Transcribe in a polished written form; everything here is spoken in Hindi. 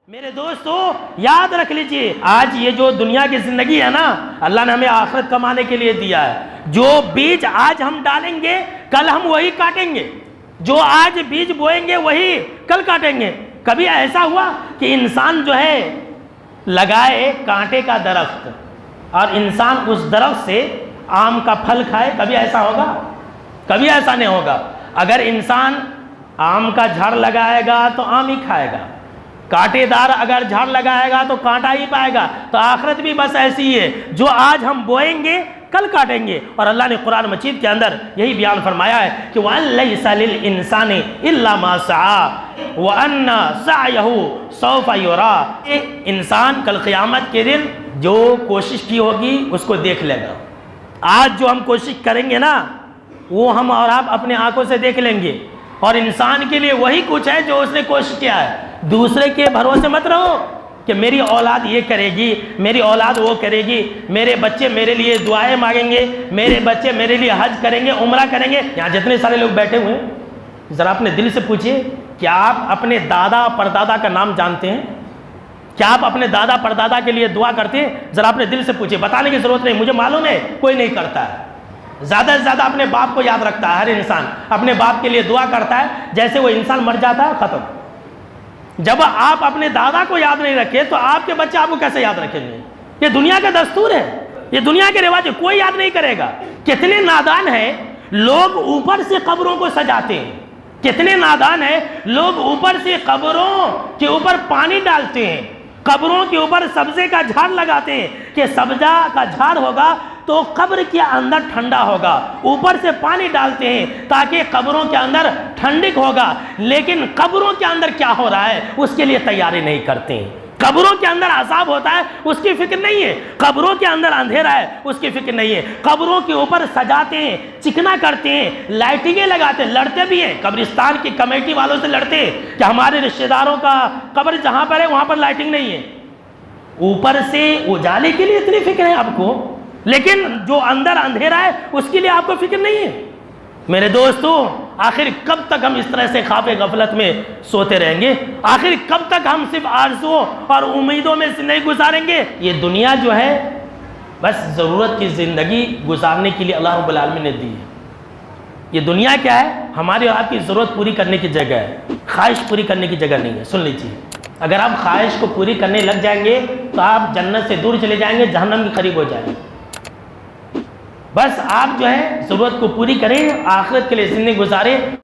मेरे दोस्तों याद रख लीजिए, आज ये जो दुनिया की जिंदगी है ना, अल्लाह ने हमें आखिरत कमाने के लिए दिया है। जो बीज आज हम डालेंगे कल हम वही काटेंगे, जो आज बीज बोएंगे वही कल काटेंगे। कभी ऐसा हुआ कि इंसान जो है लगाए कांटे का दरख्त और इंसान उस दरख्त से आम का फल खाए? कभी ऐसा होगा? कभी ऐसा नहीं होगा। अगर इंसान आम का झाड़ लगाएगा तो आम ही खाएगा, कांटेदार अगर झाड़ लगाएगा तो कांटा ही पाएगा। तो आखिरत भी बस ऐसी ही है, जो आज हम बोएंगे कल काटेंगे। और अल्लाह ने कुरान मजीद के अंदर यही बयान फरमाया है कि वअलैसा लिल इंसानी इल्ला मा सआ व अन्ना सअयहु सौफा युरा। इंसान कल क़यामत के दिन जो कोशिश की होगी उसको देख लेगा। आज जो हम कोशिश करेंगे ना, वो हम और आप अपने आंखों से देख लेंगे। और इंसान के लिए वही कुछ है जो उसने कोशिश किया है। दूसरे के भरोसे मत रहो कि मेरी औलाद ये करेगी, मेरी औलाद वो करेगी, मेरे बच्चे मेरे लिए दुआएं मांगेंगे, मेरे बच्चे मेरे लिए हज करेंगे, उम्रा करेंगे। यहाँ जितने सारे लोग बैठे हुए हैं, ज़रा अपने दिल से पूछिए, क्या आप अपने दादा परदादा का नाम जानते हैं? क्या आप अपने दादा परदादा के लिए दुआ करते हैं? ज़रा अपने दिल से पूछिए। बताने की ज़रूरत नहीं, मुझे मालूम है कोई नहीं करता है। ज़्यादा से ज़्यादा अपने बाप को याद रखता है। हर इंसान अपने बाप के लिए दुआ करता है, जैसे वो इंसान मर जाता है ख़त्म। जब आप अपने दादा को याद नहीं रखे तो आपके बच्चे आपको कैसे याद रखेंगे? ये दुनिया का दस्तूर है, ये दुनिया के रिवाज है, कोई याद नहीं करेगा। कितने नादान हैं लोग ऊपर से कब्रों को सजाते हैं, कितने नादान हैं लोग ऊपर से कब्रों के ऊपर पानी डालते हैं, कब्रों के ऊपर सब्जे का झाड़ लगाते हैं कि सब्जा का झाड़ होगा तो कब्र के अंदर ठंडा होगा। ऊपर से पानी डालते हैं ताकि कब्रों के अंदर ठंडक होगा, लेकिन कब्रों के अंदर क्या हो रहा है उसके लिए तैयारी नहीं करते हैं। कब्रों के अंदर अज़ाब होता है उसकी फिक्र नहीं है, कब्रों के अंदर अंधेरा है उसकी फिक्र नहीं है। कब्रों के ऊपर सजाते हैं, चिकना करते हैं, लाइटिंगें लगाते हैं, लड़ते भी हैं। कब्रिस्तान की कमेटी वालों से लड़ते हैं कि हमारे रिश्तेदारों का कब्र जहाँ पर है वहाँ पर लाइटिंग नहीं है। ऊपर से उजाले के लिए इतनी फिक्र है आपको, लेकिन जो अंदर अंधेरा है उसके लिए आपको फिक्र नहीं है। मेरे दोस्तों, आखिर कब तक हम इस तरह से ख्वाब गफलत में सोते रहेंगे? आखिर कब तक हम सिर्फ आरज़ुओं और उम्मीदों में ज़िंदगी गुजारेंगे? ये दुनिया जो है बस ज़रूरत की ज़िंदगी गुजारने के लिए अल्लाह रब्बुल आलमीन ने दी है। ये दुनिया क्या है? हमारी और आपकी ज़रूरत पूरी करने की जगह है, ख्वाहिश पूरी करने की जगह नहीं है। सुन लीजिए, अगर आप ख्वाहिश को पूरी करने लग जाएंगे तो आप जन्नत से दूर चले जाएंगे, जहन्नम के करीब हो जाएंगे। बस आप जो है ज़रूरत को पूरी करें, आखिरत के लिए ज़िंदगी गुजारें।